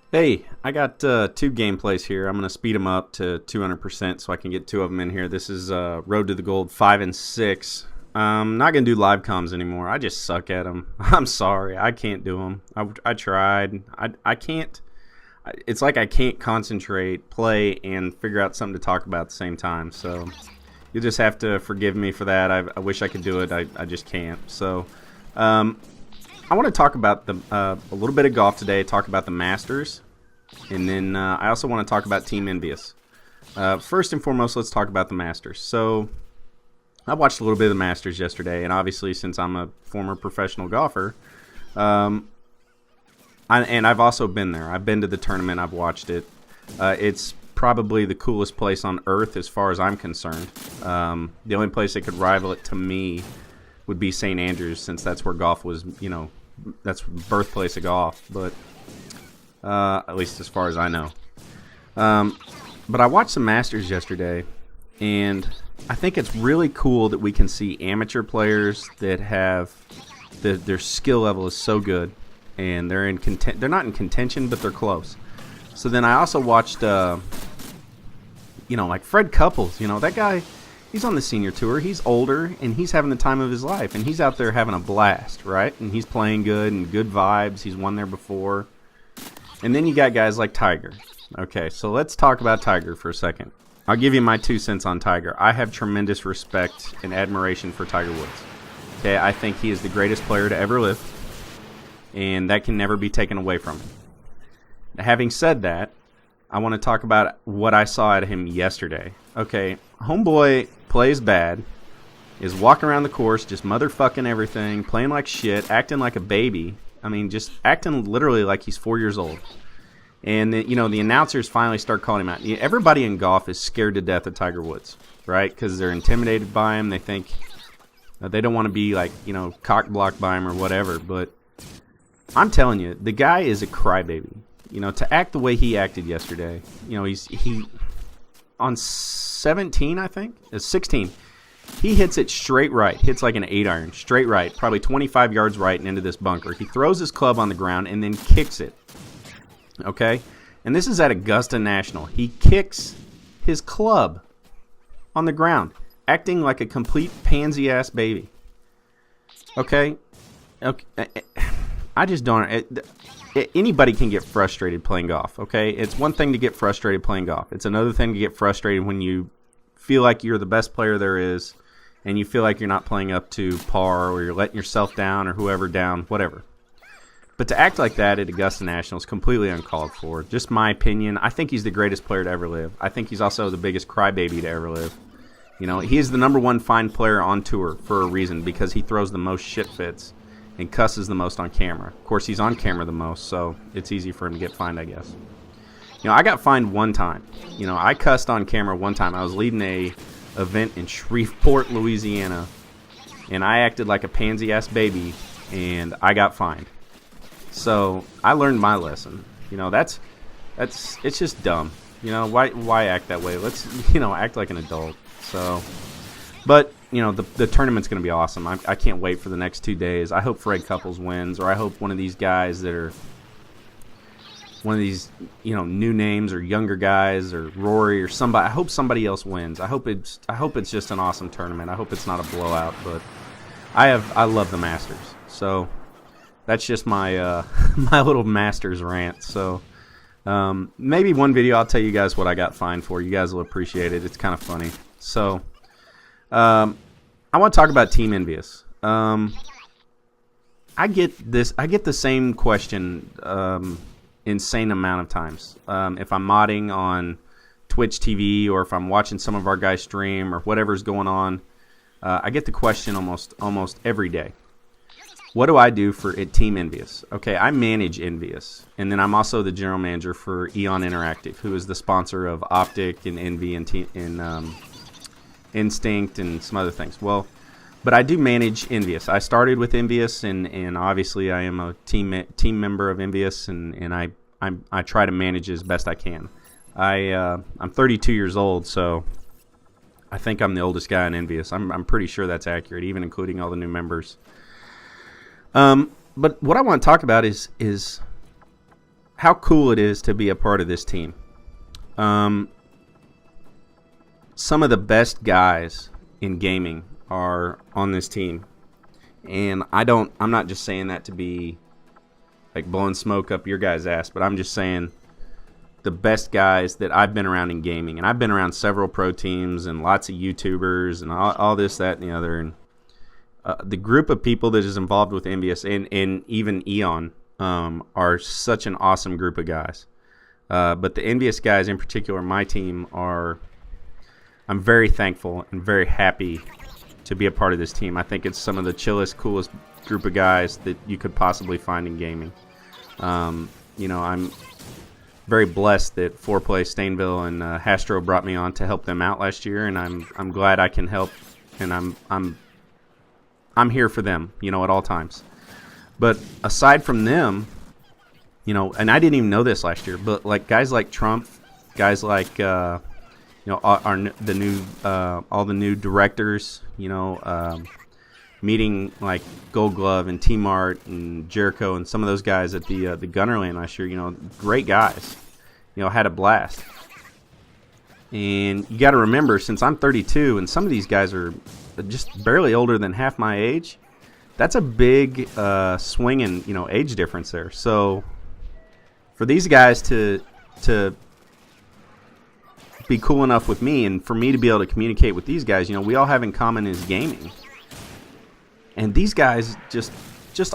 Hey, I got two gameplays here. I'm going to speed them up to 200% so I can get two of them in here. This is Road to the Gold 5 and 6. I'm not going to do live comms anymore. I just suck at them. I'm sorry. I can't do them. I tried. I can't. It's like I can't concentrate, play, and figure out something to talk about at the same time. So you'll just have to forgive me for that. I wish I could do it. I just can't. So I want to talk about a little bit of golf today, talk about the Masters, and then I also want to talk about Team Envyus. First and foremost, let's talk about the Masters. So I watched a little bit of the Masters yesterday, and obviously since I'm a former professional golfer, and I've also been there. I've been to the tournament. I've watched it. It's probably the coolest place on earth as far as I'm concerned. The only place that could rival it to me would be St. Andrews, since that's where golf was, that's the birthplace of golf, but at least as far as I know. But I watched the Masters yesterday, and I think it's really cool that we can see amateur players that have their skill level is so good, and they're not in contention, but they're close. So then I also watched, like Fred Couples. That guy. He's on the senior tour. He's older, and he's having the time of his life, and he's out there having a blast, right? And he's playing good and good vibes. He's won there before. And then you got guys like Tiger. Okay, so let's talk about Tiger for a second. I'll give you my 2 cents on Tiger. I have tremendous respect and admiration for Tiger Woods. Okay, I think he is the greatest player to ever live, and that can never be taken away from him. Now, having said that, I want to talk about what I saw at him yesterday. Okay, homeboy plays bad, is walking around the course, just motherfucking everything, playing like shit, acting like a baby. I mean, just acting literally like he's 4 years old. And, the announcers finally start calling him out. Everybody in golf is scared to death of Tiger Woods, right? Because they're intimidated by him. They think they don't want to be, cock-blocked by him or whatever. But I'm telling you, the guy is a crybaby. To act the way he acted yesterday, he on 17, I think, 16, he hits it straight right, hits like an 8-iron, straight right, probably 25 yards right and into this bunker. He throws his club on the ground and then kicks it, okay? And this is at Augusta National. He kicks his club on the ground, acting like a complete pansy-ass baby, okay? I just don't... Anybody can get frustrated playing golf, okay? It's one thing to get frustrated playing golf. It's another thing to get frustrated when you feel like you're the best player there is and you feel like you're not playing up to par, or you're letting yourself down or whoever down, whatever. But to act like that at Augusta National is completely uncalled for. Just my opinion. I think he's the greatest player to ever live. I think he's also the biggest crybaby to ever live. He is the #1 fine player on tour for a reason, because he throws the most shit fits and cusses the most on camera. Of course, he's on camera the most, so it's easy for him to get fined, I guess. I got fined one time. I cussed on camera one time. I was leading a event in Shreveport, Louisiana, and I acted like a pansy-ass baby, and I got fined. So I learned my lesson. It's just dumb. Why act that way? Let's, act like an adult. So, but the tournament's going to be awesome. I can't wait for the next 2 days. I hope Fred Couples wins, or I hope one of these guys that are one of these, new names, or younger guys, or Rory or somebody. I hope somebody else wins. I hope it's just an awesome tournament. I hope it's not a blowout. But I love the Masters. So that's just my my little Masters rant. So maybe one video I'll tell you guys what I got fined for. You guys will appreciate it. It's kind of funny. So. I want to talk about Team Envyus. I get the same question insane amount of times. If I'm modding on Twitch TV, or if I'm watching some of our guys stream, or whatever's going on, I get the question almost every day. What do I do for Team Envyus? Okay, I manage Envyus, and then I'm also the general manager for Eon Interactive, who is the sponsor of Optic and Envy and Instinct and some other things. Well, but I do manage Envyus. I started with Envyus, and obviously I am a team member of Envyus, and I try to manage as best I can. I'm 32 years old, so I think I'm the oldest guy in Envyus. I'm pretty sure that's accurate, even including all the new members. But what I want to talk about is how cool it is to be a part of this team. Some of the best guys in gaming are on this team, and I'm not just saying that to be like blowing smoke up your guys' ass, but I'm just saying the best guys that I've been around in gaming, and I've been around several pro teams and lots of YouTubers and all this, that, and the other, and the group of people that is involved with Envyus and even Eon are such an awesome group of guys. But the Envyus guys in particular, my team, I'm very thankful and very happy to be a part of this team. I think it's some of the chillest, coolest group of guys that you could possibly find in gaming. I'm very blessed that 4Play, Stainville, and Astro brought me on to help them out last year, and I'm glad I can help, and I'm here for them, at all times. But aside from them, and I didn't even know this last year, but like guys like Trump, guys like all the new directors, meeting like Gold Glove and T-Mart and Jericho and some of those guys at the Gunnerland last year, great guys, had a blast. And you got to remember, since I'm 32 and some of these guys are just barely older than half my age, that's a big swing in age difference there. So for these guys to be cool enough with me, and for me to be able to communicate with these guys, we all have in common is gaming. And these guys, just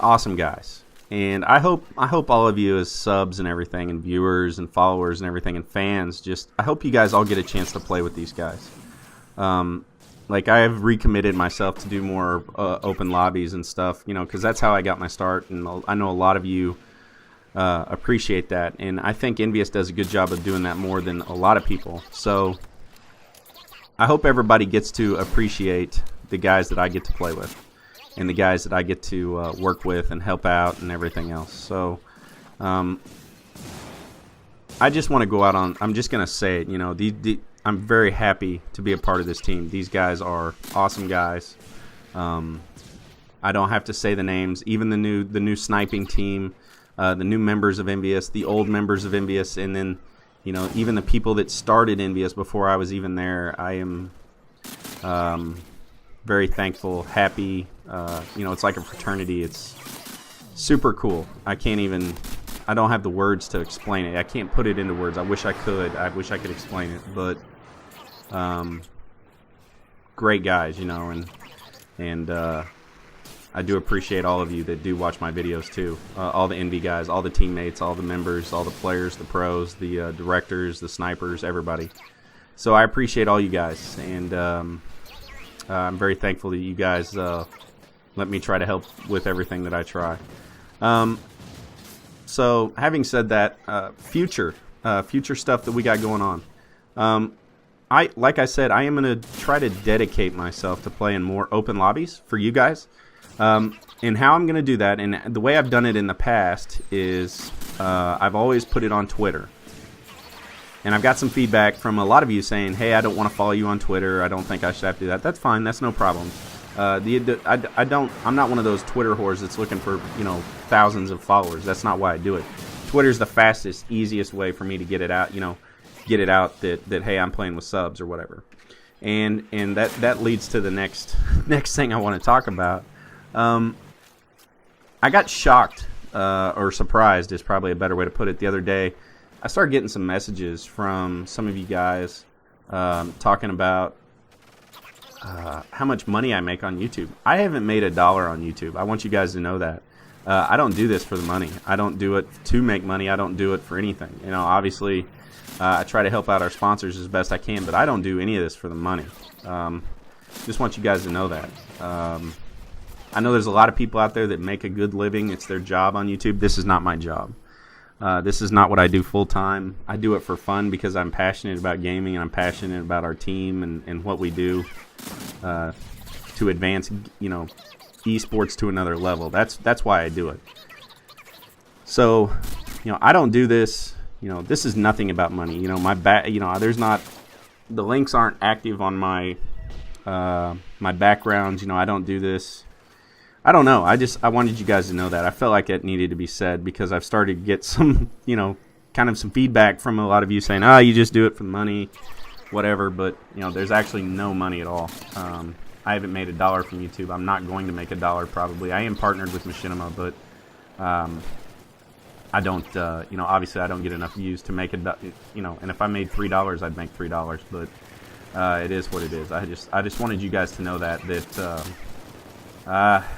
awesome guys. And I hope all of you as subs and everything, and viewers and followers and everything, and fans, I hope you guys all get a chance to play with these guys. Like, I have recommitted myself to do more open lobbies and stuff, because that's how I got my start, and I know a lot of you appreciate that, and I think Envyus does a good job of doing that more than a lot of people. So I hope everybody gets to appreciate the guys that I get to play with, and the guys that I get to work with and help out and everything else. So I just want to go out on, I'm just going to say it, I'm very happy to be a part of this team. These guys are awesome guys. I don't have to say the names. Even the new sniping team, the new members of Envyus, the old members of Envyus, and then even the people that started Envyus before I was even there. I am very thankful, happy. It's like a fraternity. It's super cool. I don't have the words to explain it. I can't put it into words. I wish I could. I wish I could explain it. But great guys, and I do appreciate all of you that do watch my videos too. All the Envy guys, all the teammates, all the members, all the players, the pros, the directors, the snipers, everybody. So I appreciate all you guys, and I'm very thankful that you guys let me try to help with everything that I try. So having said that, future stuff that we got going on. Like I said, I am going to try to dedicate myself to playing more open lobbies for you guys. And how I'm going to do that, and the way I've done it in the past, is I've always put it on Twitter. And I've got some feedback from a lot of you saying, hey, I don't want to follow you on Twitter. I don't think I should have to do that. That's fine. That's no problem. I'm not one of those Twitter whores that's looking for, thousands of followers. That's not why I do it. Twitter's the fastest, easiest way for me to get it out, that hey, I'm playing with subs or whatever. And that leads to the next thing I want to talk about. I got shocked, or surprised is probably a better way to put it, the other day. I started getting some messages from some of you guys talking about how much money I make on YouTube. I haven't made $1 on YouTube. I want you guys to know that. I don't do this for the money. I don't do it to make money. I don't do it for anything. Obviously, I try to help out our sponsors as best I can, but I don't do any of this for the money. Just want you guys to know that. I know there's a lot of people out there that make a good living. It's their job on YouTube. This is not my job. This is not what I do full time. I do it for fun because I'm passionate about gaming, and I'm passionate about our team and what we do to advance, esports to another level. That's why I do it. So, I don't do this. This is nothing about money. There's not, the links aren't active on my my backgrounds. I don't do this. I don't know. I wanted you guys to know that. I felt like it needed to be said because I've started to get some, kind of some feedback from a lot of you saying, you just do it for the money, whatever. But, there's actually no money at all. I haven't made $1 from YouTube. I'm not going to make $1 probably. I am partnered with Machinima, but I don't, obviously I don't get enough views to make and if I made $3, I'd make $3. But it is what it is. I just wanted you guys to know that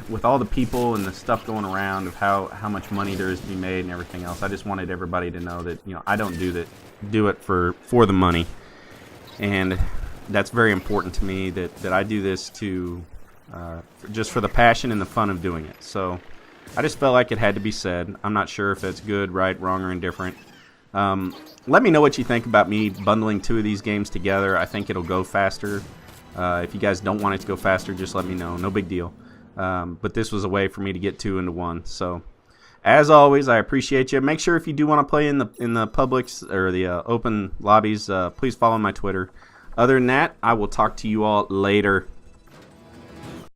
with all the people and the stuff going around of how much money there is to be made and everything else, I just wanted everybody to know that I don't do it for the money, and that's very important to me that I do this just for the passion and the fun of doing it. So I just felt like it had to be said. I'm not sure if that's good, right, wrong, or indifferent. Let me know what you think about me bundling 2 of these games together. I think it'll go faster. If you guys don't want it to go faster, just let me know. No big deal. But this was a way for me to get 2 into 1. So, as always, I appreciate you. Make sure if you do want to play in the publics or the open lobbies, please follow my Twitter. Other than that, I will talk to you all later.